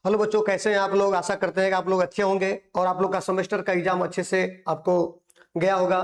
Hello बच्चों, कैसे हैं आप लोग। आशा करते हैं कि आप लोग अच्छे होंगे और आप लोग का सेमेस्टर का एग्जाम अच्छे से आपको गया होगा।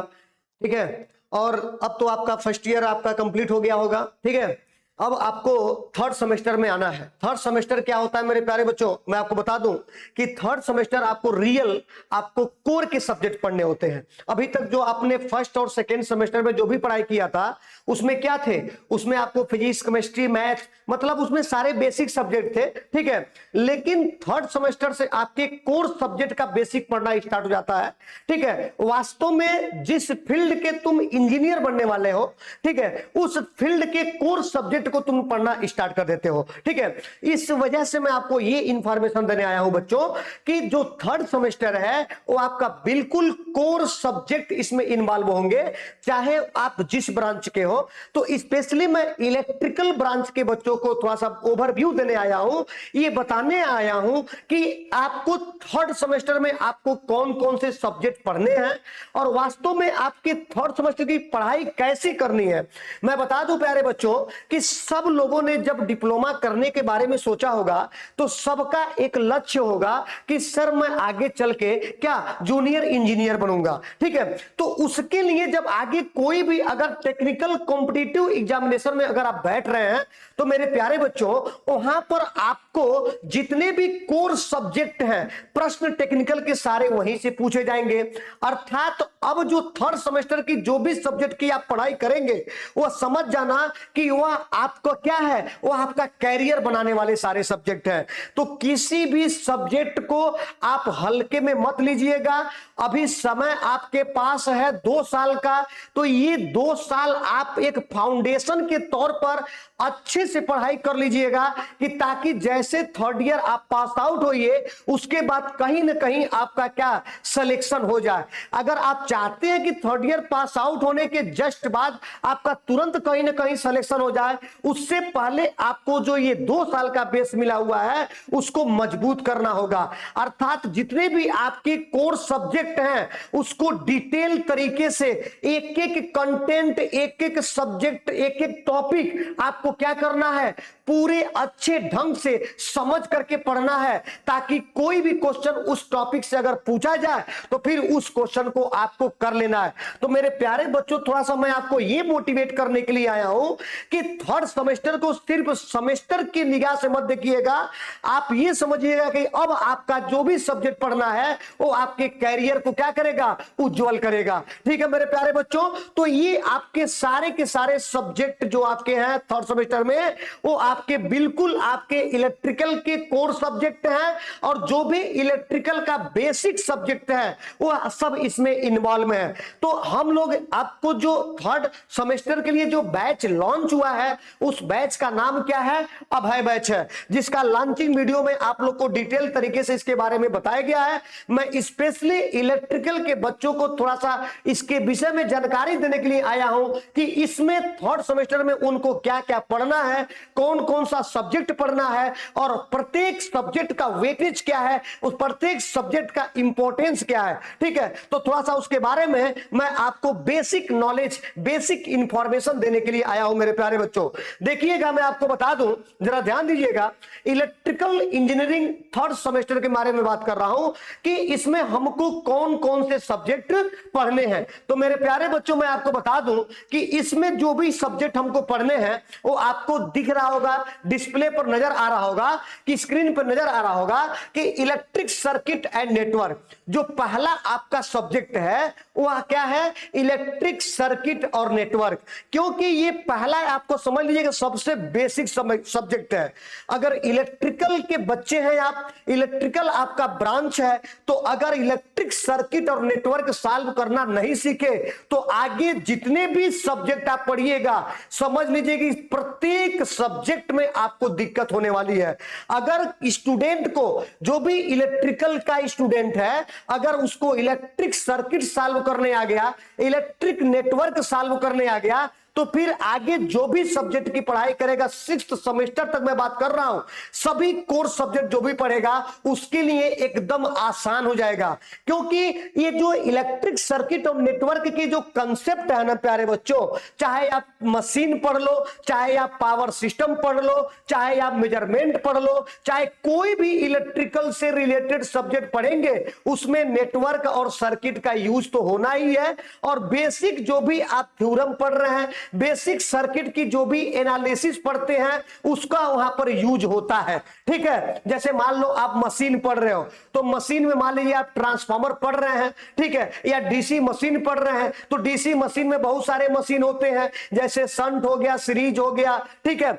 ठीक है। और अब तो आपका फर्स्ट ईयर आपका कंप्लीट हो गया होगा। ठीक है। अब आपको थर्ड सेमेस्टर में आना है। थर्ड सेमेस्टर क्या होता है मेरे प्यारे बच्चों, मैं आपको बता दूं कि थर्ड सेमेस्टर आपको रियल आपको कोर के सब्जेक्ट पढ़ने होते हैं। अभी तक जो आपने फर्स्ट और सेकेंड सेमेस्टर में जो भी पढ़ाई किया था उसमें क्या थे, उसमें आपको फिजिक्स, केमिस्ट्री, मैथ, मतलब उसमें सारे बेसिक सब्जेक्ट थे। ठीक है। लेकिन थर्ड सेमेस्टर से आपके कोर सब्जेक्ट का बेसिक पढ़ना स्टार्ट हो जाता है। ठीक है। वास्तव में जिस फील्ड के तुम इंजीनियर बनने वाले हो, ठीक है, उस फील्ड के कोर सब्जेक्ट को तुम पढ़ना स्टार्ट कर देते हो। ठीक है। इस वजह से मैं आपको ये इंफॉर्मेशन देने आया हूं बच्चों कि जो थर्ड सेमेस्टर है वो आपका बिल्कुल कोर सब्जेक्ट इसमें इन्वॉल्व होंगे, चाहे आप जिस ब्रांच के हो। तो स्पेशली मैं इलेक्ट्रिकल ब्रांच के बच्चों को थोड़ा सा ओवरव्यू देने आया हूं, ये बताने आया हूं कि आपको थर्ड सेमेस्टर में आपको कौन कौन से सब्जेक्ट पढ़ने हैं और वास्तव में आपके थर्ड सेमेस्टर की पढ़ाई कैसी करनी है। मैं बता दूं प्यारे बच्चों कि सब लोगों ने जब डिप्लोमा करने के बारे में सोचा होगा तो सबका एक लक्ष्य होगा कि सर मैं आगे चल के क्या जूनियर इंजीनियर बनूंगा। ठीक है। तो उसके लिए जब आगे कोई भी अगर टेक्निकल कॉम्पिटिटिव एग्जामिनेशन में अगर आप बैठ रहे हैं तो मेरे प्यारे बच्चों वहां पर आपको जितने भी कोर सब्जेक्ट हैं प्रश्न टेक्निकल के सारे वहीं से पूछे जाएंगे। अर्थात अब जो थर्ड सेमेस्टर की जो भी सब्जेक्ट की आप पढ़ाई करेंगे वह समझ जाना कि वह आपको क्या है, वह आपका कैरियर बनाने वाले सारे सब्जेक्ट हैं। तो किसी भी सब्जेक्ट को आप हल्के में मत लीजिएगा। अभी समय आपके पास है 2 साल का, तो ये 2 साल आप एक फाउंडेशन के तौर पर अच्छे से पढ़ाई कर लीजिएगा कि ताकि जैसे थर्ड ईयर आप पास आउट होइए उसके बाद कहीं ना कहीं आपका क्या सिलेक्शन हो जाए। अगर आप चाहते हैं कि थर्ड ईयर पास आउट होने के जस्ट बाद आपका तुरंत कहीं ना कहीं सिलेक्शन हो जाए, उससे पहले आपको जो ये 2 साल का बेस मिला हुआ है उसको मजबूत करना होगा। अर्थात जितने भी आपके कोर सब्जेक्ट हैं उसको डिटेल तरीके से एक एक कंटेंट, एक एक सब्जेक्ट, एक एक टॉपिक आपको क्या करना है, पूरे अच्छे ढंग से समझ करके पढ़ना है ताकि कोई भी क्वेश्चन उस टॉपिक से अगर पूछा जाए तो फिर उस क्वेश्चन को आपको कर लेना है। तो मेरे प्यारे बच्चों थोड़ा सा मैं आपको यह मोटिवेट करने के लिए आया हूं कि थर्ड सेमेस्टर को सिर्फ सेमेस्टर की निगाह से मत देखिएगा। आप ये समझिएगा कि अब आपका जो भी सब्जेक्ट पढ़ना है वो आपके कैरियर को क्या करेगा, उज्जवल करेगा। ठीक है मेरे प्यारे बच्चों, तो ये आपके सारे के सारे सब्जेक्ट जो आपके हैं थर्ड सेमेस्टर में वो आपके बिल्कुल आपके इलेक्ट्रिकल के कोर सब्जेक्ट हैं और जो भी इलेक्ट्रिकल का बेसिक सब्जेक्ट है वो सब इसमें इन्वॉल्व है। तो हम लोग आपको जो थर्ड सेमेस्टर के लिए जो बैच लॉन्च हुआ है उस बैच का नाम क्या है, अभय बैच है, जिसका लॉन्चिंग वीडियो में आप लोग को डिटेल तरीके से इसके बारे में बताया गया है। मैं स्पेशली इलेक्ट्रिकल के बच्चों को थोड़ा सा इसके विषय में जानकारी देने के लिए आया हूं कि इसमें थर्ड सेमेस्टर में उनको क्या क्या पढ़ना है, कौन कौन सा सब्जेक्ट पढ़ना है और प्रत्येक सब्जेक्ट का वेटेज क्या है, उस प्रत्येक सब्जेक्ट का इंपॉर्टेंस क्या है। ठीक है। तो थोड़ा सा उसके बारे में मैं आपको बेसिक नॉलेज, बेसिक इंफॉर्मेशन देने के लिए आया हूं मेरे प्यारे बच्चों। देखिएगा मैं आपको बता दूं, जरा ध्यान दीजिएगा, इलेक्ट्रिकल इंजीनियरिंग थर्ड सेमेस्टर के बारे में बात कर रहा हूं कि इसमें हमको कौन कौन से सब्जेक्ट पढ़ने हैं। तो मेरे प्यारे बच्चों मैं आपको बता दूं कि इसमें जो भी सब्जेक्ट हमको पढ़ने हैं वो आपको दिख रहा होगा, डिस्प्ले पर नजर आ रहा होगा कि स्क्रीन पर नजर आ रहा होगा कि इलेक्ट्रिक सर्किट एंड नेटवर्क जो पहला आपका सब्जेक्ट है वह क्या है, इलेक्ट्रिक सर्किट और नेटवर्क। क्योंकि ये पहला आपको समझ लीजिएगा सबसे बेसिक सब्जेक्ट है। अगर इलेक्ट्रिकल के बच्चे हैं आप, इलेक्ट्रिकल आपका ब्रांच है, तो अगर इलेक्ट्रिक सर्किट और नेटवर्क सॉल्व करना नहीं सीखे तो आगे जितने भी सब्जेक्ट आप पढ़िएगा समझ लीजिए कि प्रत्येक सब्जेक्ट में आपको दिक्कत होने वाली है। अगर स्टूडेंट को, जो भी इलेक्ट्रिकल का स्टूडेंट है, अगर उसको इलेक्ट्रिक सर्किट सॉल्व करने आ गया, इलेक्ट्रिक नेटवर्क सॉल्व करने आ गया, तो फिर आगे जो भी सब्जेक्ट की पढ़ाई करेगा, 6th सेमेस्टर तक मैं बात कर रहा हूं, सभी कोर्स सब्जेक्ट जो भी पढ़ेगा उसके लिए एकदम आसान हो जाएगा। क्योंकि ये जो इलेक्ट्रिक सर्किट और नेटवर्क की जो कंसेप्ट है ना प्यारे बच्चों, चाहे आप मशीन पढ़ लो, चाहे आप पावर सिस्टम पढ़ लो, चाहे आप मेजरमेंट पढ़ लो, चाहे कोई भी इलेक्ट्रिकल से रिलेटेड सब्जेक्ट पढ़ेंगे, उसमें नेटवर्क और सर्किट का यूज तो होना ही है। और बेसिक जो भी आप थ्योरम पढ़ रहे हैं, बेसिक सर्किट की जो भी एनालिसिस पढ़ते हैं, उसका वहां पर यूज होता है। ठीक है, जैसे मान लो आप मशीन पढ़ रहे हो, तो मशीन में मान लीजिए आप ट्रांसफार्मर पढ़ रहे हैं, ठीक है, या डीसी मशीन पढ़ रहे हैं, तो डीसी मशीन में बहुत सारे मशीन होते हैं, जैसे शंट हो गया, सीरीज हो गया, ठीक है।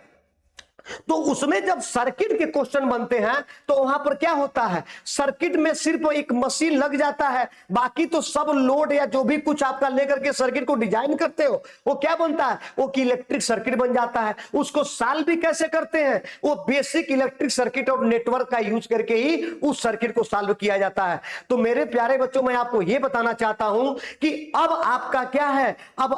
तो उसमें जब सर्किट के क्वेश्चन बनते हैं तो वहां पर क्या होता है, सर्किट में सिर्फ एक मशीन लग जाता है, बाकी तो सब लोड या जो भी कुछ आपका लेकर के सर्किट को डिजाइन करते हो वो क्या बनता है, वो की इलेक्ट्रिक सर्किट बन जाता है। उसको सॉल्व भी कैसे करते हैं, वो बेसिक इलेक्ट्रिक सर्किट और नेटवर्क का यूज करके ही उस सर्किट को सॉल्व किया जाता है। तो मेरे प्यारे बच्चों, मैं आपको यह बताना चाहता हूं कि अब आपका क्या है, अब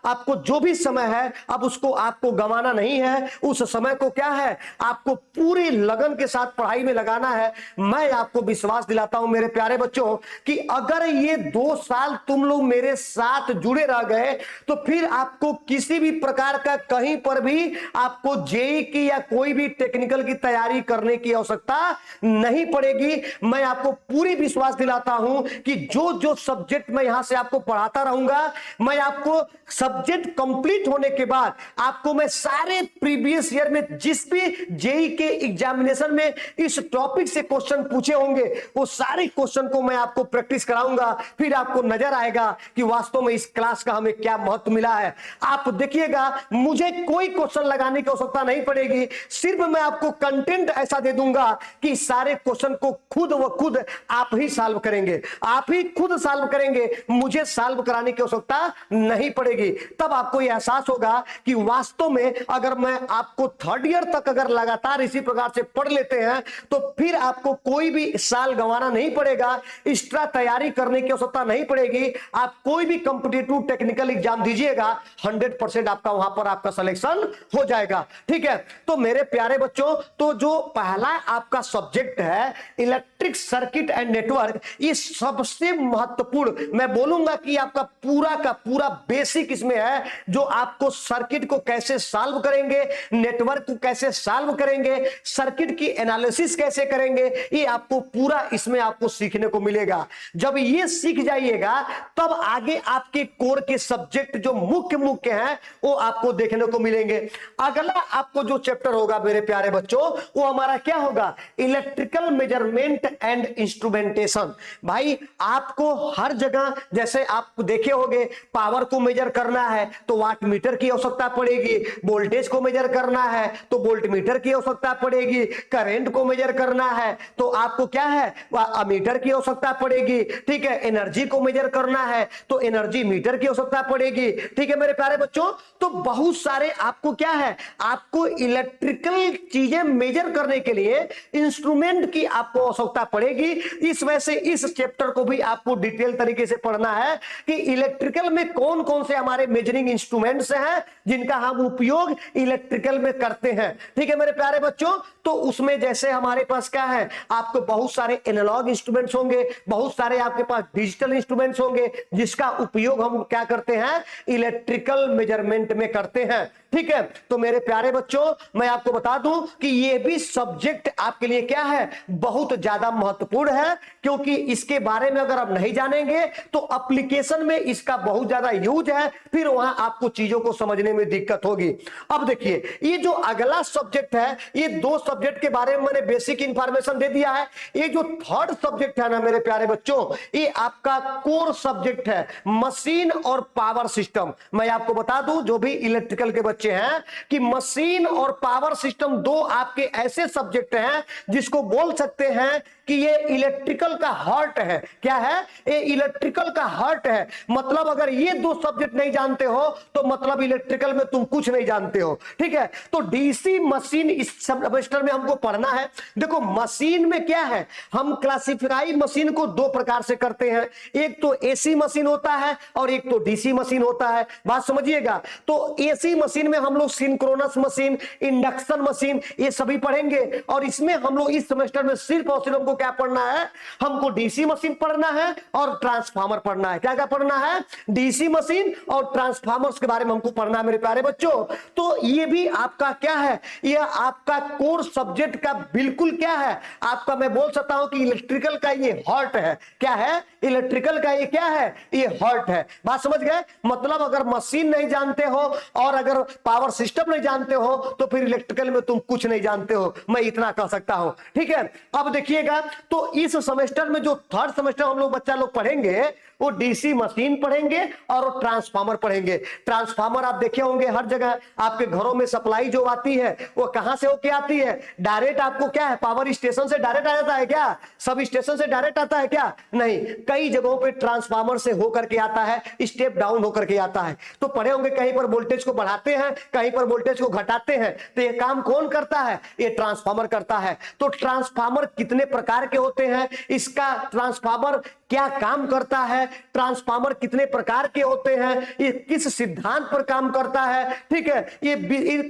आपको जो भी समय है, अब उसको आपको गंवाना नहीं है। उस समय को क्या है, आपको पूरी लगन के साथ पढ़ाई में लगाना है। मैं आपको विश्वास दिलाता हूं मेरे प्यारे बच्चों कि अगर ये 2 साल तुम लोग मेरे साथ जुड़े रह गए तो फिर आपको किसी भी प्रकार का कहीं पर भी आपको जेईई की या कोई भी टेक्निकल की तैयारी करने की आवश्यकता नहीं पड़ेगी। मैं आपको पूरी विश्वास दिलाता हूं कि जो जो सब्जेक्ट मैं यहां से आपको पढ़ाता रहूंगा, मैं आपको सब्जेक्ट कंप्लीट होने के बाद आपको मैं सारे प्रीवियस ईयर में जिस भी जेईई के एग्जामिनेशन में इस टॉपिक से क्वेश्चन पूछे होंगे, वो सारे क्वेश्चन को मैं आपको प्रैक्टिस कराऊंगा। फिर आपको नजर आएगा कि वास्तव में इस क्लास का हमें क्या महत्व मिला है। आप देखिएगा, मुझे कोई क्वेश्चन लगाने की आवश्यकता नहीं पड़ेगी, सिर्फ मैं आपको कंटेंट ऐसा दे दूंगा कि सारे क्वेश्चन को खुद व खुद आप ही सॉल्व करेंगे, आप ही खुद सॉल्व करेंगे, मुझे सॉल्व कराने की आवश्यकता नहीं पड़ेगी। तब आपको यह एहसास होगा कि वास्तव में अगर मैं आपको 3rd ईयर तक अगर लगातार इसी प्रकार से पढ़ लेते हैं तो फिर आपको कोई भी साल गंवाना नहीं पड़ेगा, एक्स्ट्रा तैयारी करने की आवश्यकता नहीं पड़ेगी। आप कोई भी कॉम्पिटिटिव टेक्निकल एग्जाम दीजिएगा, 100% आपका वहां पर आपका सिलेक्शन हो जाएगा। ठीक है, तो मेरे प्यारे बच्चों, तो जो पहला आपका सब्जेक्ट है इलेक्ट्रिक सर्किट एंड नेटवर्क, ये सबसे महत्वपूर्ण, मैं बोलूंगा कि आपका पूरा का पूरा बेसिक इसमें है, जो आपको सर्किट को कैसे सॉल्व करेंगे, नेटवर्क को कैसे सॉल्व करेंगे, सर्किट की एनालिसिस कैसे करेंगे, ये आपको पूरा इसमें आपको सीखने को मिलेगा। जब ये सीख जाइएगा तब आगे आपके कोर के सब्जेक्ट जो मुख्य हैं वो आपको देखने को मिलेंगे। अगला आपको जो चैप्टर होगा मेरे प्यारे बच्चों, वो हमारा क्या होगा, इलेक्ट्रिकल मेजरमेंट एंड इंस्ट्रूमेंटेशन। भाई आपको हर जगह, जैसे आप देखे होंगे, पावर को मेजर करना है तो वाट मीटर की आवश्यकता पड़ेगी, वोल्टेज को मेजर करना है तो वोल्ट मीटर की आवश्यकता पड़ेगी, करंट को मेजर करना है तो आपको क्या है, अमीटर की आवश्यकता पड़ेगी। ठीक है, एनर्जी को मेजर करना है तो एनर्जी मीटर की आवश्यकता पड़ेगी। ठीक है मेरे प्यारे बच्चों, तो बहुत सारे आपको क्या है, आपको इलेक्ट्रिकल चीजें मेजर करने के लिए इंस्ट्रूमेंट की आपको आवश्यकता पड़ेगी। इस वजह से इस चैप्टर को भी आपको डिटेल तरीके से पढ़ना है कि इलेक्ट्रिकल में कौन कौन से हमारे मेजरिंग इंस्ट्रूमेंट्स हैं जिनका हम उपयोग इलेक्ट्रिकल में करते हैं। ठीक है मेरे प्यारे बच्चों, तो उसमें जैसे हमारे पास क्या है, आपको बहुत सारे एनालॉग इंस्ट्रूमेंट्स होंगे, बहुत सारे आपके पास डिजिटल इंस्ट्रूमेंट्स होंगे जिसका उपयोग हम क्या करते हैं, इलेक्ट्रिकल मेजरमेंट में करते हैं। ठीक है, तो मेरे प्यारे बच्चों, मैं आपको बता दूं कि यह भी सब्जेक्ट आपके लिए क्या है, बहुत ज्यादा महत्वपूर्ण है, क्योंकि इसके बारे में अगर आप नहीं जानेंगे तो एप्लीकेशन में इसका बहुत ज्यादा यूज है, फिर वहां आपको चीजों को समझने में दिक्कत होगी। अब देखिए, ये जो अगला सब्जेक्ट है, ये 2 सब्जेक्ट के बारे में मैंने बेसिक इंफॉर्मेशन दे दिया है। ये जो 3rd सब्जेक्ट है ना मेरे प्यारे बच्चों, ये आपका कोर सब्जेक्ट है, मशीन और पावर सिस्टम। मैं आपको बता दूं, जो भी इलेक्ट्रिकल के बच्चे हैं, कि मशीन और पावर सिस्टम 2 आपके ऐसे सब्जेक्ट हैं जिसको बोल सकते हैं कि ये इलेक्ट्रिकल का हार्ट है। क्या है? ये इलेक्ट्रिकल का हार्ट है। मतलब अगर ये दो सब्जेक्ट नहीं जानते हो तो मतलब इलेक्ट्रिकल में तुम कुछ नहीं जानते हो। ठीक है, तो डीसी मशीन इस सेमेस्टर में हमको पढ़ना है। देखो मशीन में क्या है, हम क्लासिफाई मशीन को दो प्रकार से करते हैं, एक तो एसी मशीन होता है और एक तो डीसी मशीन होता है। बात समझिएगा। तो एसी मशीन में हम लोग सिंक्रोनस मशीन, इंडक्शन मशीन ये सभी पढ़ेंगे, और इसमें हम लोग इस सेमेस्टर में सिर्फ और सिर्फ हमको क्या पढ़ना है, हमको डीसी मशीन पढ़ना है और ट्रांसफार्मर पढ़ना है। क्या क्या पढ़ना है? डीसी मशीन और ट्रांसफार्मर्स के बारे में हमको पढ़ना है मेरे प्यारे बच्चों। तो ये भी आपका क्या है, ये आपका कोर सब्जेक्ट का बिल्कुल क्या है, आपका मैं बोल सकता हूं कि इलेक्ट्रिकल का ये हार्ट है। क्या है? इलेक्ट्रिकल का ये क्या है, ये हार्ट है। बात समझ गए? मतलब अगर मशीन नहीं जानते हो और अगर पावर सिस्टम नहीं जानते हो तो फिर इलेक्ट्रिकल में तुम कुछ नहीं जानते हो, मैं इतना कह सकता हूं। ठीक है, अब देखिएगा, तो इस सेमेस्टर में जो थर्ड सेमेस्टर हम लोग बच्चा लोग पढ़ेंगे वो डीसी मशीन पढ़ेंगे और ट्रांसफार्मर पढ़ेंगे। ट्रांसफार्मर आप देखे होंगे हर जगह आपके घरों में सप्लाई जो आती है वो कहां से होके आती है? डायरेक्ट आपको क्या है, पावर स्टेशन से डायरेक्ट आ जाता है क्या? सब स्टेशन से डायरेक्ट आता है क्या? नहीं, कई जगहों पे ट्रांसफार्मर से होकर के आता है, स्टेप डाउन होकर के आता है। तो पढ़े होंगे कहीं पर वोल्टेज को बढ़ाते हैं, कहीं पर वोल्टेज को घटाते हैं। तो ये काम कौन करता है? ये ट्रांसफार्मर करता है। तो ट्रांसफार्मर कितने प्रकार के होते हैं, इसका ट्रांसफार्मर क्या काम करता है, ट्रांसफार्मर कितने प्रकार के होते हैं, ये किस सिद्धांत पर काम करता है, ठीक है, ये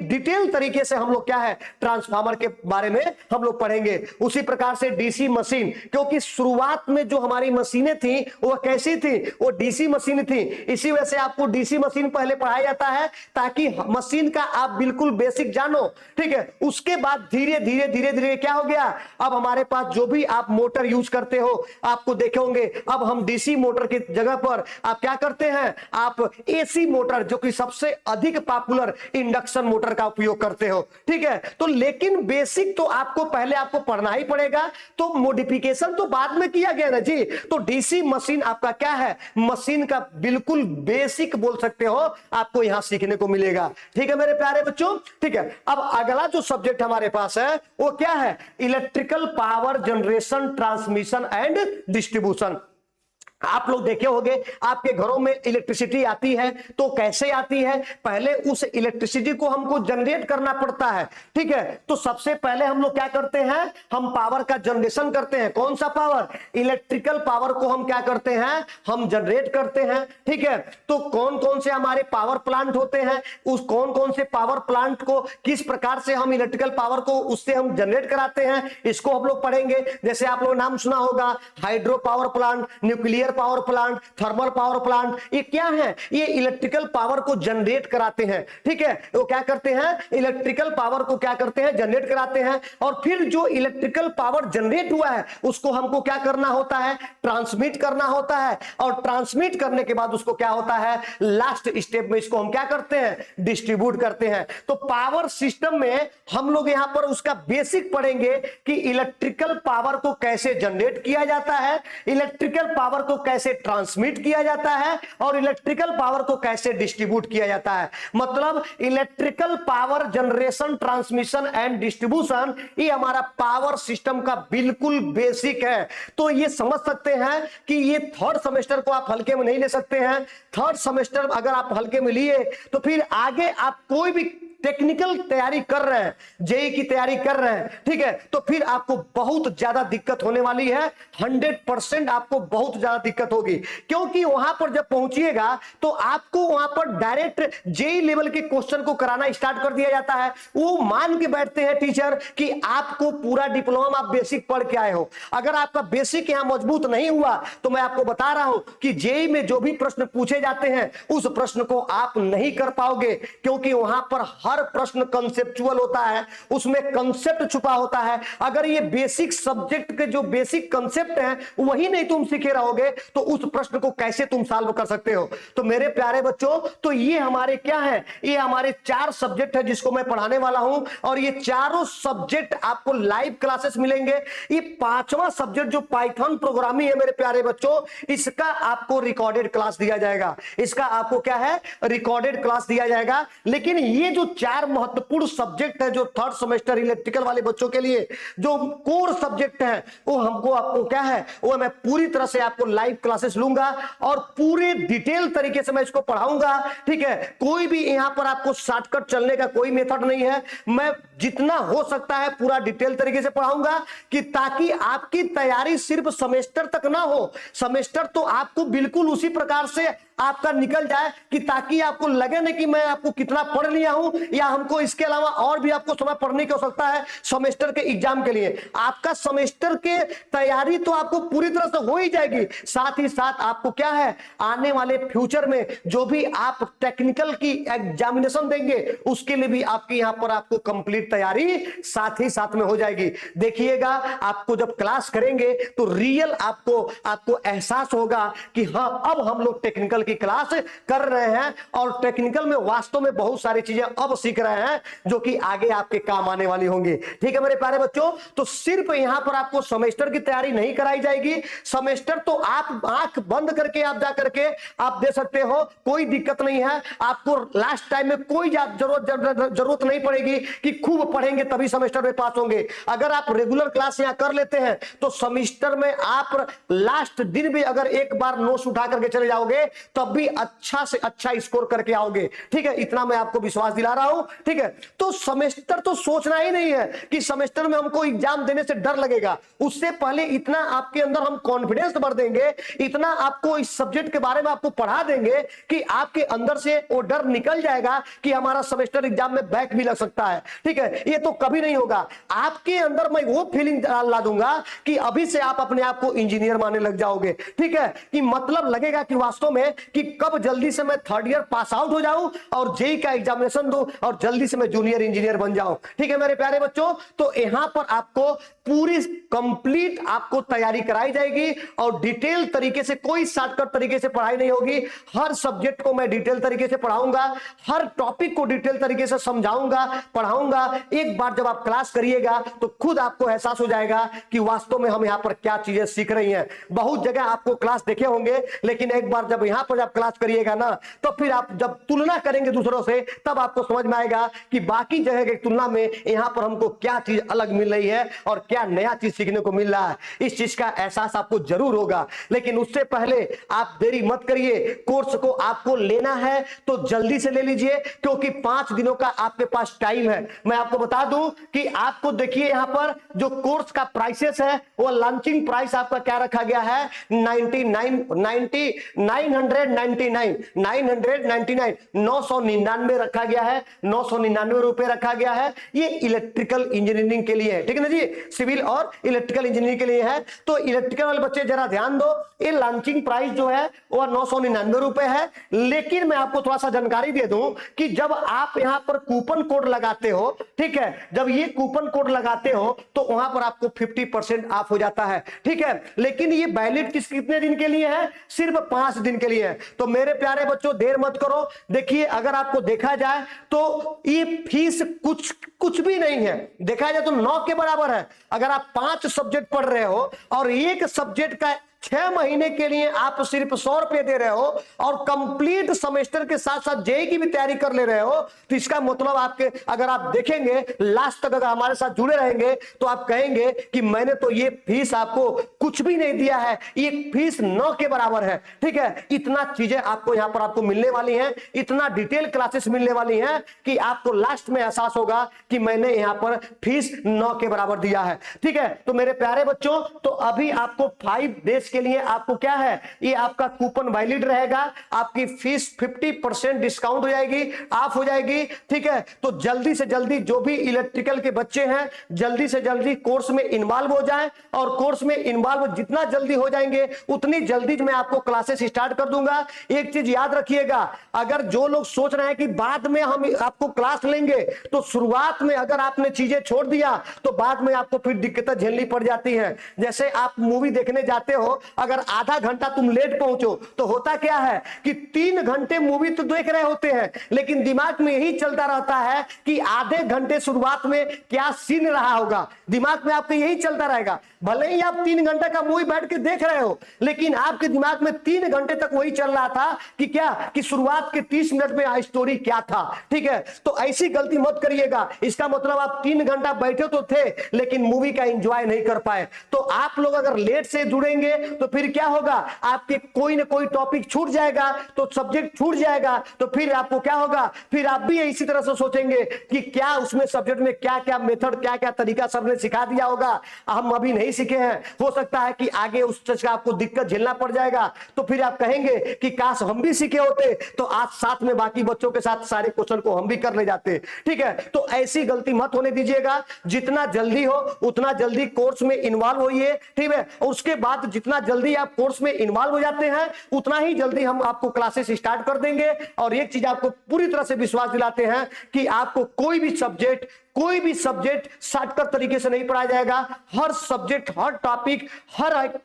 डिटेल तरीके से हम लोग क्या है ट्रांसफार्मर के बारे में हम लोग पढ़ेंगे। उसी प्रकार से डीसी मशीन, क्योंकि शुरुआत में जो हमारी मशीनें थी वो कैसी थी, वो डीसी मशीन थी। इसी वजह से आपको डीसी मशीन पहले पढ़ाया जाता है ताकि मशीन का आप बिल्कुल बेसिक जानो। ठीक है, उसके बाद धीरे धीरे धीरे धीरे क्या हो गया, अब हमारे पास जो भी आप मोटर यूज करते हो आपको देखे होंगे, अब हम डीसी मोटर की जगह पर आप क्या करते हैं, आप एसी मोटर जो कि सबसे अधिक पॉपुलर इंडक्शन मोटर का उपयोग करते हो। ठीक है, तो लेकिन बेसिक तो आपको पहले आपको पढ़ना ही पड़ेगा, तो मॉडिफिकेशन तो बाद में किया गया ना जी। तो डीसी मशीन आपका क्या है, मशीन का बिल्कुल बेसिक बोल सकते हो, आपको यहां सीखने को मिलेगा। ठीक है मेरे प्यारे बच्चों। ठीक है, अब अगला जो सब्जेक्ट हमारे पास है वो क्या है, electrical power generation, transmission and distribution. आप लोग देखे होंगे आपके घरों में इलेक्ट्रिसिटी आती है तो कैसे आती है, पहले उस इलेक्ट्रिसिटी को हमको जनरेट करना पड़ता है। ठीक है, तो सबसे पहले हम लोग क्या करते हैं, हम पावर का जनरेशन करते हैं। कौन सा पावर? इलेक्ट्रिकल पावर को हम क्या करते हैं, हम जनरेट करते हैं। ठीक है, तो कौन कौन से हमारे पावर प्लांट होते हैं, उस कौन कौन से पावर प्लांट को किस प्रकार से हम इलेक्ट्रिकल पावर को उससे हम जनरेट कराते हैं, इसको हम लोग पढ़ेंगे। जैसे आप लोग नाम सुना होगा hydro power plant, nuclear power plant, thermal power plant, ये क्या है, ये इलेक्ट्रिकल पावर को जनरेट कराते हैं। ठीक है, वो क्या करते हैं, इलेक्ट्रिकल पावर को क्या करते हैं, जनरेट कराते हैं। और फिर जो इलेक्ट्रिकल पावर जनरेट हुआ है उसको हमको क्या करना होता है, ट्रांसमिट करना होता है। और ट्रांसमिट करने के बाद उसको क्या होता है, लास्ट स्टेप में इसको हम क्या करते हैं, डिस्ट्रीब्यूट करते हैं। तो पावर सिस्टम में हम लोग यहां पर उसका बेसिक पढ़ेंगे कि इलेक्ट्रिकल पावर को कैसे जनरेट किया जाता है, इलेक्ट्रिकल पावर को कैसे ट्रांसमिट किया जाता है और इलेक्ट्रिकल पावर को कैसे डिस्ट्रीब्यूट किया जाता है। मतलब electrical power generation, transmission and distribution ये हमारा पावर सिस्टम का बिल्कुल बेसिक है। तो ये समझ सकते हैं कि ये थर्ड सेमेस्टर को आप हल्के में नहीं ले सकते हैं। थर्ड सेमेस्टर अगर आप हल्के में लिए तो फिर आगे आप कोई भी टेक्निकल तैयारी कर रहे हैं, जेई की तैयारी कर रहे हैं, ठीक है, तो फिर आपको बहुत ज्यादा दिक्कत होने वाली है। 100% आपको बहुत ज्यादा दिक्कत होगी, क्योंकि वहां पर जब पहुंचिएगा तो आपको वहां पर डायरेक्ट जेई लेवल के क्वेश्चन को कराना स्टार्ट कर दिया जाता है। वो मान के बैठते हैं टीचर कि आपको पूरा डिप्लोमा आप बेसिक पढ़ के आए हो। अगर आपका बेसिक यहां मजबूत नहीं हुआ तो मैं आपको बता रहा हूं कि जेई में जो भी प्रश्न पूछे जाते हैं उस प्रश्न को आप नहीं कर पाओगे, क्योंकि वहां पर हर प्रश्न कंसेप्चुअल होता है, उसमें कंसेप्ट छुपा होता है। अगर ये बेसिक सब्जेक्ट के जो बेसिक कंसेप्ट हैं वही नहीं तुम सीखे रहोगे तो उस प्रश्न को कैसे तुम सॉल्व कर सकते हो। तो मेरे प्यारे बच्चों, तो ये हमारे क्या है, ये हमारे 4 सब्जेक्ट है जिसको मैं पढ़ाने वाला हूं, और ये चारों सब्जेक्ट आपको लाइव क्लासेस मिलेंगे। ये 5वां सब्जेक्ट जो पाइथन प्रोग्रामिंग है मेरे प्यारे बच्चों, इसका आपको रिकॉर्डेड क्लास दिया जाएगा। इसका आपको क्या है, रिकॉर्डेड क्लास दिया जाएगा। लेकिन ये जो 4 महत्वपूर्ण सब्जेक्ट है जो थर्ड सेमेस्टर इलेक्ट्रिकल वाले बच्चों के लिए जो कोर सब्जेक्ट है, वो हमको आपको क्या है, वो मैं पूरी तरह से आपको लाइव क्लासेस लूंगा और पूरे डिटेल तरीके से मैं इसको पढ़ाऊंगा। ठीक है, कोई भी यहां पर आपको शॉर्टकट चलने का कोई मेथड नहीं है। मैं जितना हो सकता है पूरा डिटेल तरीके से पढ़ाऊंगा कि ताकि आपकी तैयारी सिर्फ सेमेस्टर तक ना हो, सेमेस्टर तो आपको बिल्कुल उसी प्रकार से आपका निकल जाए कि ताकि आपको लगे नहीं कि मैं आपको कितना पढ़ लिया हूं या हमको इसके अलावा और भी आपको समय पढ़ने की आवश्यकता है सेमेस्टर के एग्जाम के लिए। आपका सेमेस्टर के तैयारी तो आपको पूरी तरह से हो ही जाएगी, साथ ही साथ आपको क्या है आने वाले फ्यूचर में जो भी आप टेक्निकल की एग्जामिनेशन देंगे उसके लिए भी आपकी यहां पर आपको कंप्लीट तैयारी साथ ही साथ में हो जाएगी। देखिएगा आपको जब क्लास करेंगे तो रियल आपको एहसास होगा कि हां अब हम लोग टेक्निकल की क्लास कर रहे हैं और टेक्निकल में वास्तव में बहुत सारी चीजें अब सीख रहे हैं जो कि आगे आपके काम आने वाली होंगी। ठीक है मेरे प्यारे बच्चों, तो सिर्फ यहां पर आपको सेमेस्टर की तैयारी नहीं कराई जाएगी। सेमेस्टर तो आप आंख बंद करके आप जा करके आप दे सकते हो, कोई दिक्कत नहीं है। आपको लास्ट टाइम में कोई जरूरत नहीं पड़ेगी कि खूब पढ़ेंगे तभी सेमेस्टर में पास होंगे। अगर आप रेगुलर क्लास यहां कर लेते हैं तो सेमेस्टर में आप लास्ट दिन भी अगर एक बार नोट्स उठा करके चले जाओगे तब भी अच्छा से अच्छा स्कोर करके आओगे। ठीक है, इतना मैं आपको विश्वास दिला रहा हूं। ठीक है, तो सेमेस्टर तो सोचना ही नहीं है कि सेमेस्टर में हमको एग्जाम देने से डर लगेगा। उससे पहले इतना आपके अंदर हम कॉन्फिडेंस भर देंगे, इतना आपको इस सब्जेक्ट के बारे में आपको पढ़ा देंगे कि आपके अंदर से वो डर निकल जाएगा कि हमारा सेमेस्टर एग्जाम में बैक भी लग सकता है। ठीक है, ये तो कभी नहीं होगा। आपके अंदर मैं वो फीलिंग ला दूंगा कि अभी से आप अपने आप को इंजीनियर मानने लग जाओगे। ठीक है, कि मतलब लगेगा कि वास्तव में कि कब जल्दी से मैं थर्ड ईयर पास आउट हो जाऊं और जेई का एग्जामिनेशन दूं और जल्दी से मैं जूनियर इंजीनियर बन जाऊं। ठीक है मेरे प्यारे बच्चों, तो यहां पर आपको पूरी कंप्लीट आपको तैयारी कराई जाएगी और डिटेल तरीके से, कोई शॉर्टकट तरीके से पढ़ाई नहीं होगी। हर सब्जेक्ट को मैं डिटेल तरीके से पढ़ाऊंगा, हर टॉपिक को डिटेल तरीके से समझाऊंगा, पढ़ाऊंगा। एक बार जब आप क्लास करिएगा तो खुद आपको एहसास हो जाएगा कि वास्तव में हम यहां पर क्या चीजें सीख रही हैं। बहुत जगह आपको क्लास देखे होंगे, लेकिन एक बार जब यहां पर आप क्लास करिएगा ना तो फिर आप जब तुलना करेंगे दूसरों से तब आपको समझ में आएगा कि बाकी जगह की तुलना में यहां पर हमको क्या चीज अलग मिल रही है और क्या नया चीज सीखने को मिल रहा है। इस चीज का एहसास आपको जरूर होगा, लेकिन उससे पहले आप देरी मत करिए। कोर्स को आपको लेना है तो जल्दी से ले लीजिए, क्योंकि 5 दिनों का आपके पास टाइम है। मैं आपको बता दूं कि आपको देखिए यहां पर जो कोर्स का प्राइसेस है वो लॉन्चिंग प्राइस आपका क्या रखा गया है 999 रखा गया है, 999 रुपए रखा गया है। ये इलेक्ट्रिकल इंजीनियरिंग के लिए है, ठीक है ना जी, सिविल और इलेक्ट्रिकल इंजीनियरिंग के लिए है। तो इलेक्ट्रिकल वाले बच्चे जरा ध्यान दो, ये लॉन्चिंग प्राइस जो है वो 999 रुपए है। लेकिन मैं आपको थोड़ा सा जानकारी दे दूं कि जब आप यहां पर कूपन कोड लगाते हो, ठीक है, जब ये कूपन कोड लगाते हो तो वहां पर आपको 50% ऑफ हो जाता है। ठीक है, लेकिन ये वैलिड कितने दिन के लिए है? सिर्फ 5 दिन के लिए है। तो मेरे प्यारे बच्चों देर मत करो। देखिए अगर आपको देखा जाए तो ये फीस कुछ भी नहीं है, देखा जाए तो 9 के बराबर है। अगर आप 5 सब्जेक्ट पढ़ रहे हो और एक सब्जेक्ट का 6 महीने के लिए आप सिर्फ 100 रुपए दे रहे हो और कंप्लीट सेमेस्टर के साथ साथ जेई की भी तैयारी कर ले रहे हो, तो इसका मतलब आपके, अगर आप देखेंगे लास्ट तक, अगर हमारे साथ जुड़े रहेंगे तो आप कहेंगे कि मैंने तो ये फीस आपको कुछ भी नहीं दिया है, ये फीस 9 के बराबर है। ठीक है, इतना चीजें आपको यहां पर आपको मिलने वाली हैं, इतना डिटेल क्लासेस मिलने वाली हैं कि आपको लास्ट में एहसास होगा कि मैंने यहां पर फीस 9 के बराबर दिया है। ठीक है, तो मेरे प्यारे बच्चों, तो अभी आपको 5 डेज के लिए आपको क्या है, ये आपका कूपन वैलिड रहेगा। आपकी फीस 50% डिस्काउंट हो जाएगी, ऑफ हो जाएगी। ठीक है, तो जल्दी से जल्दी जो भी इलेक्ट्रिकल के बच्चे हैं जल्दी से जल्दी कोर्स में इन्वॉल्व हो जाएं, और कोर्स में इन्वॉल्व जितना जल्दी हो जाएंगे उतनी जल्दी मैं आपको क्लासेस स्टार्ट कर दूंगा। एक चीज याद रखिएगा, अगर जो लोग सोच रहे हैं कि बाद में हम आपको क्लास लेंगे, तो शुरुआत में अगर आपने चीजें छोड़ दिया तो बाद में आपको फिर दिक्कतें झेलनी पड़ जाती हैं। जैसे आप मूवी देखने जाते हो अगर आधा घंटा तुम लेट पहुंचो तो होता क्या है कि 3 घंटे मूवी तो देख रहे होते हैं, लेकिन दिमाग में यही चलता रहता है कि आधे घंटे शुरुआत में क्या सीन रहा होगा, दिमाग में आपके यही चलता रहेगा। भले ही आप 3 घंटे का मूवी बैठ के देख रहे हो, लेकिन आपके दिमाग में 3 घंटे तक वही चल रहा था कि क्या कि शुरुआत के 30 मिनट में स्टोरी क्या था। ठीक है, तो ऐसी गलती मत करिएगा। इसका मतलब आप 3 घंटा बैठे तो थे लेकिन मूवी का एंजॉय नहीं कर पाए। तो आप लोग अगर लेट से जुड़ेंगे तो फिर क्या होगा, आपके कोई ना कोई टॉपिक छूट जाएगा, तो सब्जेक्ट छूट जाएगा, तो फिर आपको क्या होगा, फिर आप भी इसी तरह से सोचेंगे कि क्या उसमें सब्जेक्ट में क्या क्या मेथड, क्या क्या तरीका सर ने सिखा दिया होगा, हम अभी नहीं सीखे हैं। हो सकता है कि आगे उस चीज का आपको दिक्कत झेलना पड़ जाएगा, तो फिर आप कहेंगे कि काश हम भी सीखे होते तो आज साथ में बाकी बच्चों के साथ सारे क्वेश्चन को हम भी कर ले जाते। ठीक है, तो ऐसी गलती मत होने दीजिएगा। जितना जल्दी हो उतना जल्दी कोर्स में इन्वॉल्व होइए। ठीक है, उसके बाद जितना जल्दी आप कोर्स में इन्वॉल्व हो जाते हैं उतना ही जल्दी हम आपको क्लासेस स्टार्ट कर देंगे। और एक चीज आपको पूरी तरह से विश्वास दिलाते हैं कि आपको कोई भी सब्जेक्ट शॉर्टकट तरीके से नहीं पढ़ाया जाएगा। हर सब्जेक्ट, हर टॉपिक, हर एक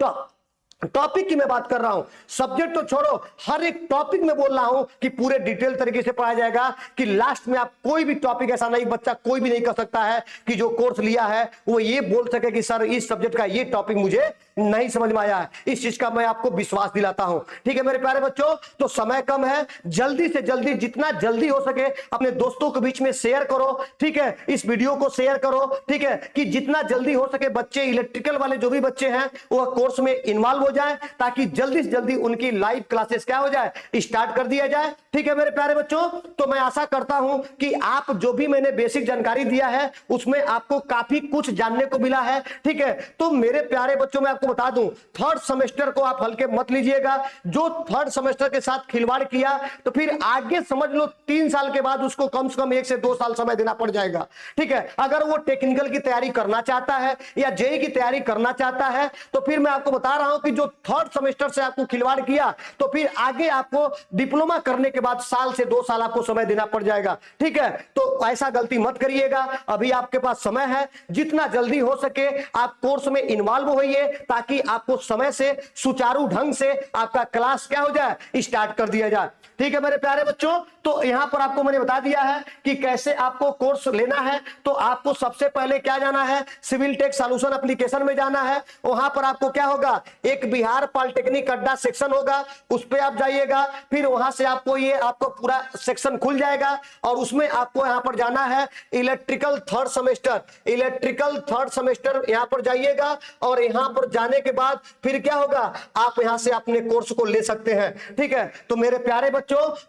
टॉपिक की मैं बात कर रहा हूं, सब्जेक्ट तो छोड़ो, हर एक टॉपिक में बोल रहा हूं कि पूरे डिटेल तरीके से पढ़ाया जाएगा कि लास्ट में आप कोई भी टॉपिक ऐसा नहीं, बच्चा कोई भी नहीं कर सकता है कि जो कोर्स लिया है वो ये बोल सके कि सर इस सब्जेक्ट का ये टॉपिक मुझे नहीं समझ में आया है। इस चीज का मैं आपको विश्वास दिलाता हूं। ठीक है मेरे प्यारे बच्चों, तो समय कम है, जल्दी से जल्दी, जितना जल्दी हो सके अपने दोस्तों के बीच में शेयर करो। ठीक है, इस वीडियो को शेयर करो। ठीक है, कि जितना जल्दी हो सके बच्चे, इलेक्ट्रिकल वाले जो भी बच्चे हैं वो कोर्स में इन्वॉल्व हो जाए, ताकि जल्दी से जल्दी उनकी लाइव क्लासेस क्या हो जाए, स्टार्ट कर दिया जाए। ठीक है मेरे प्यारे बच्चों, तो मैं आशा करता हूं कि आप जो भी मैंने बेसिक जानकारी दिया है उसमें आपको काफी कुछ जानने को मिला है। ठीक है, तो मेरे प्यारे बच्चों मैं आपको बता दूं, थर्ड सेमेस्टर को आप हल्के मत लीजिएगा। जो थर्ड सेमेस्टर के साथ खिलवाड़ किया तो फिर आगे समझ लो 3 साल के बाद उसको कम से कम 1 से 2 साल समय देना पड़ जाएगा। ठीक है, अगर वो टेक्निकल की तैयारी करना चाहता है या जेई की तैयारी करना चाहता है तो फिर मैं आपको बता रहा हूं कि जो थर्ड सेमेस्टर से आपको खिलवाड़ किया तो फिर आगे आपको डिप्लोमा करने के बाद 1 साल से 2 साल आपको समय देना पड़ जाएगा। ठीक है, तो ऐसा गलती मत करिएगा, अभी आपके पास समय है, जितना जल्दी हो सके आप कोर्स में इन्वॉल्व होइए, ताकि आपको समय से सुचारू ढंग से आपका क्लास क्या हो जाए, स्टार्ट कर दिया जाए। ठीक है मेरे प्यारे बच्चों, तो यहां पर आपको मैंने बता दिया है कि कैसे आपको कोर्स लेना है। तो आपको सबसे पहले क्या जाना है, सिविल टेक सॉल्यूशन एप्लीकेशन में जाना है। वहां पर आपको क्या होगा, एक बिहार पॉलिटेक्निक अड्डा सेक्शन होगा, उस पर आप जाइएगा। फिर वहां से आपको ये आपको पूरा सेक्शन खुल जाएगा और उसमें आपको यहां पर जाना है electrical third semester. Electrical third semester यहां पर जाइएगा और यहां पर जाने के बाद फिर क्या होगा, आप यहां से अपने कोर्स को ले सकते हैं। ठीक है, तो मेरे प्यारे बच्चों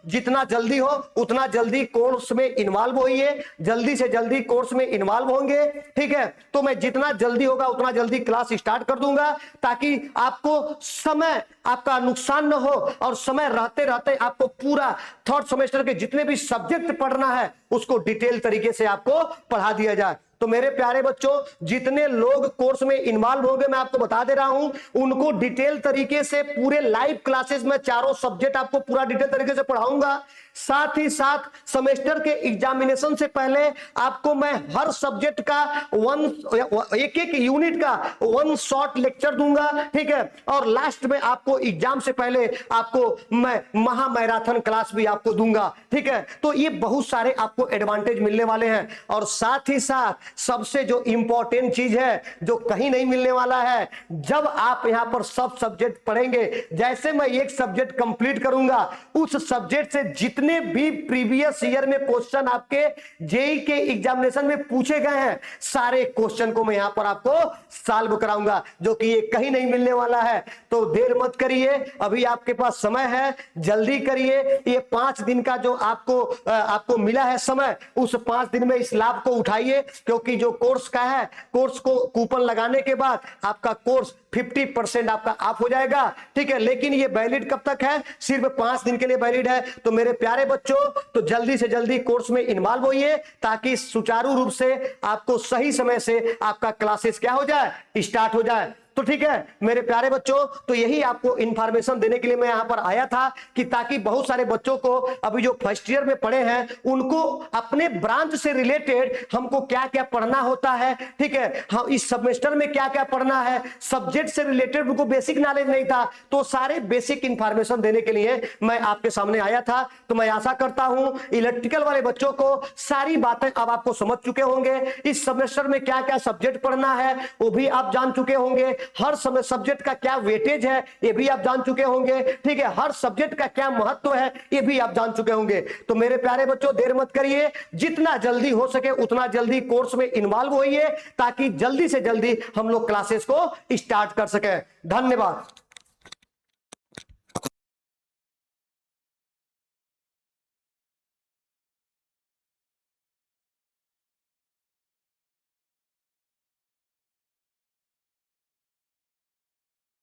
जितना जल्दी हो उतना जल्दी कोर्स में इन्वॉल्व होइए, जल्दी से जल्दी कोर्स में इन्वॉल्व होंगे। ठीक है, तो मैं जितना जल्दी होगा उतना जल्दी क्लास स्टार्ट कर दूंगा, ताकि आपको समय आपका नुकसान न हो और समय रहते रहते आपको पूरा थर्ड सेमेस्टर के जितने भी सब्जेक्ट पढ़ना है उसको डिटेल तरीके से आपको पढ़ा दिया जाए। तो मेरे प्यारे बच्चों जितने लोग कोर्स में इन्वॉल्व होंगे मैं आपको बता दे रहा हूं, उनको डिटेल तरीके से पूरे लाइव क्लासेस में चारों सब्जेक्ट आपको पूरा डिटेल तरीके से पढ़ाऊंगा। साथ ही साथ सेमेस्टर के एग्जामिनेशन से पहले आपको मैं हर सब्जेक्ट का एक एक यूनिट का 1 शॉर्ट लेक्चर दूंगा। ठीक है, और लास्ट में आपको एग्जाम से पहले आपको मैं महा मैराथन क्लास भी आपको दूंगा। ठीक है, तो ये बहुत सारे आपको एडवांटेज मिलने वाले हैं। और साथ ही साथ सबसे जो इंपॉर्टेंट चीज है जो कहीं नहीं मिलने वाला है, जब आप यहां पर सब सब्जेक्ट पढ़ेंगे, जैसे मैं एक सब्जेक्ट कंप्लीट करूंगा उस सब्जेक्ट से जितने भी प्रीवियस ईयर में क्वेश्चन आपके जेई के एग्जामिनेशन में पूछे गए हैं सारे क्वेश्चन को मैं यहां पर आपको सॉल्व कराऊंगा, जो कि ये कहीं नहीं मिलने वाला है। तो देर मत करिए, अभी आपके पास समय है, जल्दी करिए। ये 5 दिन का जो आपको मिला है समय, उस 5 दिन में इस लाभ को उठाइए, क्योंकि जो कोर्स का है, कोर्स को कूपन लगाने के बाद आपका कोर्स 50% आपका ऑफ हो जाएगा। ठीक है, लेकिन ये वैलिड कब तक है, सिर्फ 5 दिन के लिए वैलिड है। तो मेरे प्यारे बच्चों तो जल्दी से जल्दी कोर्स में इन्वॉल्व होइए, ताकि सुचारू रूप से आपको सही समय से आपका क्लासेस क्या हो जाए, स्टार्ट हो जाए। तो ठीक है मेरे प्यारे बच्चों, तो यही आपको इंफॉर्मेशन देने के लिए मैं यहां पर आया था कि ताकि बहुत सारे बच्चों को अभी जो फर्स्ट ईयर में पढ़े हैं उनको अपने ब्रांच से रिलेटेड हमको क्या क्या पढ़ना होता है, ठीक है, हम इस सेमेस्टर में क्या क्या पढ़ना है, सब्जेक्ट से रिलेटेड उनको बेसिक नॉलेज नहीं था, तो सारे बेसिक इंफॉर्मेशन देने के लिए मैं आपके सामने आया था। तो मैं आशा करता हूं इलेक्ट्रिकल वाले बच्चों को सारी बातें अब आपको समझ चुके होंगे। इस सेमेस्टर में क्या क्या सब्जेक्ट पढ़ना है वो भी आप जान चुके होंगे, हर सब्जेक्ट का क्या वेटेज है ये भी आप जान चुके होंगे, ठीक है, हर सब्जेक्ट का क्या महत्व है ये भी आप जान चुके होंगे। तो मेरे प्यारे बच्चों देर मत करिए, जितना जल्दी हो सके उतना जल्दी कोर्स में इन्वॉल्व होइए ताकि जल्दी से जल्दी हम लोग क्लासेस को स्टार्ट कर सके। धन्यवाद।